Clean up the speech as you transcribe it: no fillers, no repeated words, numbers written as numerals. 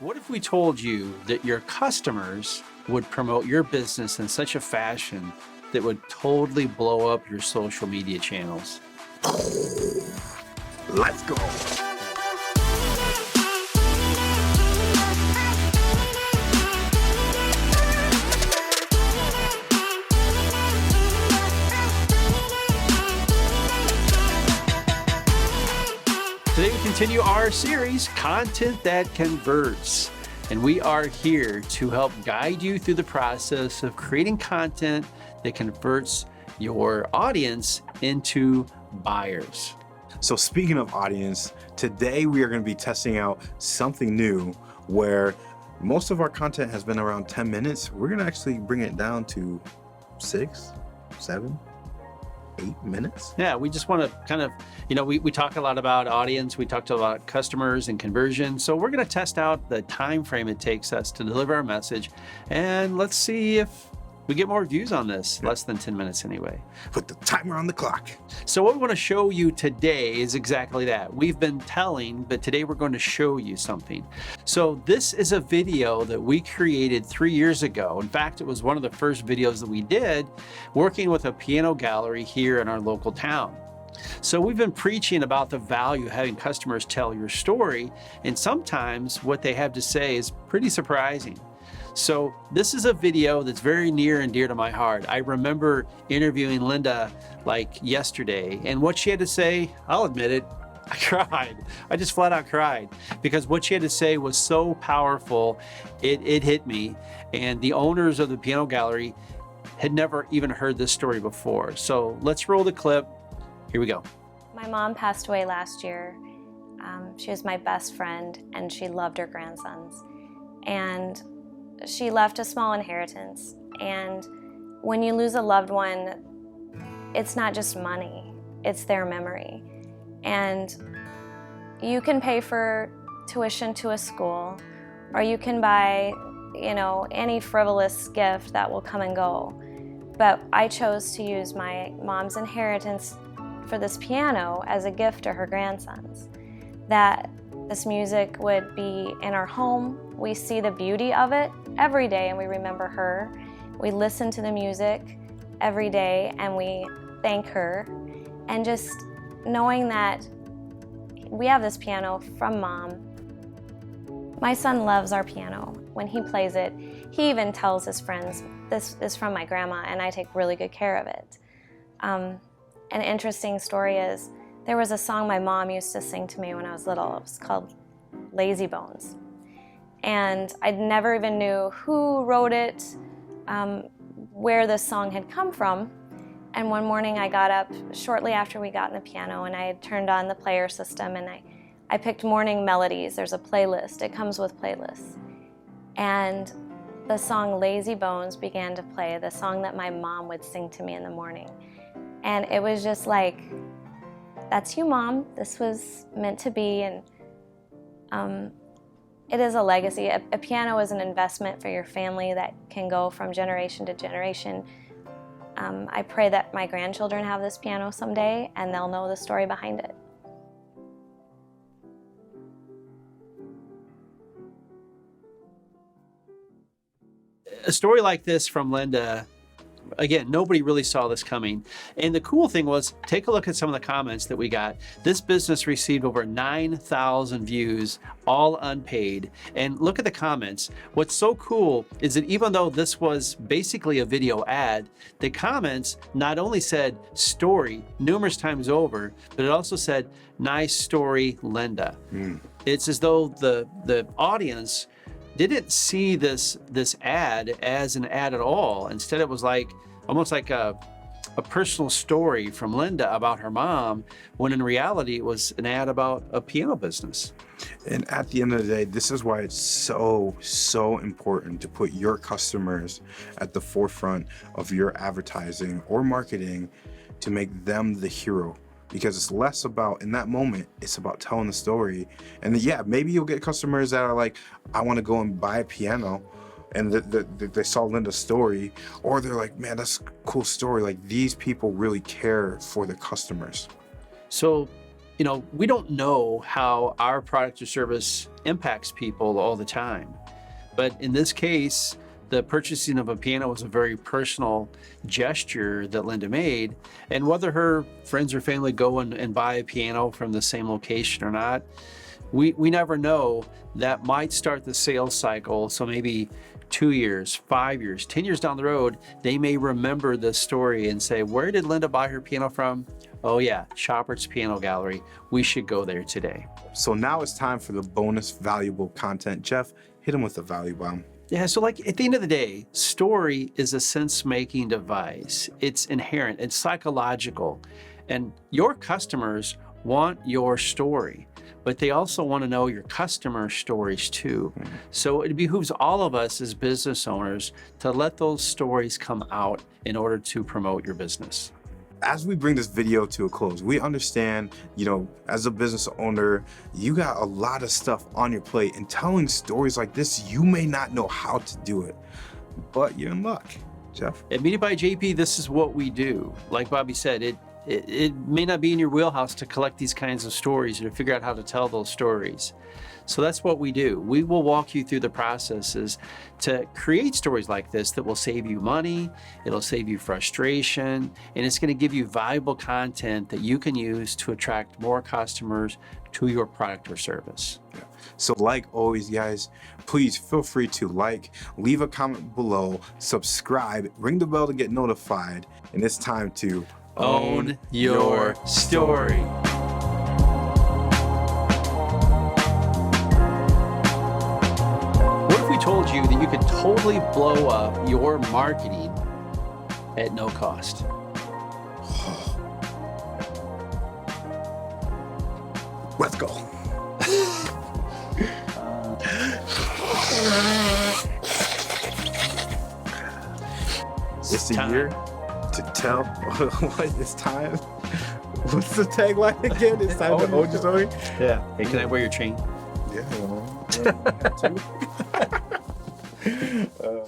What if we told you that your customers would promote your business in such a fashion that would totally blow up your social media channels? Let's go. Today we continue our series, Content That Converts. And we are here to help guide you through the process of creating content that converts your audience into buyers. So speaking of audience, today we are going to be testing out something new where most of our content has been around 10 minutes. We're going to actually bring it down to 6, 7, 8 minutes. Yeah, we just want to kind of, we talk a lot about audience, we talked about customers and conversion. So we're going to test out the time frame it takes us to deliver our message. And let's see if we get more views on this, less than 10 minutes anyway. Put the timer on the clock. So what we want to show you today is exactly that. We've been telling, but today we're going to show you something. So this is a video that we created 3 years ago. In fact, it was one of the first videos that we did working with a piano gallery here in our local town. So we've been preaching about the value of having customers tell your story, and sometimes what they have to say is pretty surprising. So this is a video that's very near and dear to my heart. I remember interviewing Linda like yesterday, and what she had to say, I'll admit it, I cried. I just flat out cried because what she had to say was so powerful, it hit me. And the owners of the piano gallery had never even heard this story before. So let's roll the clip. Here we go. My mom passed away last year. She was my best friend, and she loved her grandsons. And she left a small inheritance, and when you lose a loved one, it's not just money, it's their memory. And you can pay for tuition to a school, or you can buy, any frivolous gift that will come and go. But I chose to use my mom's inheritance for this piano as a gift to her grandsons. That this music would be in our home. We see the beauty of it every day and we remember her. We listen to the music every day and we thank her. And just knowing that we have this piano from Mom. My son loves our piano. When he plays it, he even tells his friends, this is from my grandma and I take really good care of it. An interesting story is, there was a song my mom used to sing to me when I was little. It was called Lazy Bones. And I never even knew who wrote it, where this song had come from. And one morning I got up shortly after we got in the piano and I had turned on the player system and I picked morning melodies. There's a playlist. It comes with playlists. And the song Lazy Bones began to play, the song that my mom would sing to me in the morning. And it was just like, that's you, Mom. This was meant to be, and it is a legacy. A piano is an investment for your family that can go from generation to generation. I pray that my grandchildren have this piano someday, and they'll know the story behind it. A story like this from Linda, again, nobody really saw this coming. And the cool thing was, take a look at some of the comments that we got. This business received over 9,000 views, all unpaid. And look at the comments. What's so cool is that even though this was basically a video ad, the comments not only said story numerous times over, but it also said, nice story, Linda. It's as though the audience didn't see this ad as an ad at all. Instead, it was almost like a personal story from Linda about her mom, when in reality it was an ad about a piano business. And at the end of the day, this is why it's so important to put your customers at the forefront of your advertising or marketing to make them the hero. Because it's less about, in that moment, it's about telling the story. And yeah, maybe you'll get customers that are like, I want to go and buy a piano, and they saw Linda's story, or they're like, man, that's a cool story. Like, these people really care for the customers. So you know, we don't know how our product or service impacts people all the time. But in this case, the purchasing of a piano was a very personal gesture that Linda made. And whether her friends or family go and buy a piano from the same location or not, we never know. That might start the sales cycle. So maybe 2 years, 5 years, 10 years down the road, they may remember this story and say, where did Linda buy her piano from? Oh yeah, Schoppert's Piano Gallery. We should go there today. So now it's time for the bonus valuable content. Jeff, hit him with the value bomb. Yeah, so like at the end of the day, story is a sense-making device. It's inherent, it's psychological. And your customers want your story, but they also want to know your customer stories too. So it behooves all of us as business owners to let those stories come out in order to promote your business. As we bring this video to a close, we understand, you know, as a business owner, you got a lot of stuff on your plate, and telling stories like this, you may not know how to do it, but you're in luck. Jeff? At Media by JP, this is what we do. Like Bobby said, it may not be in your wheelhouse to collect these kinds of stories or to figure out how to tell those stories. So that's what we do. We will walk you through the processes to create stories like this that will save you money, it'll save you frustration, and it's going to give you valuable content that you can use to attract more customers to your product or service. Yeah. So like always, guys, please feel free to like, leave a comment below, subscribe, ring the bell to get notified, and it's time to Own your story. What if we told you that you could totally blow up your marketing at no cost? Let's go. It's a year to tell what it's time. What's the tagline again? It's time to own your story. Yeah. Hey, can I wear your chain? Yeah.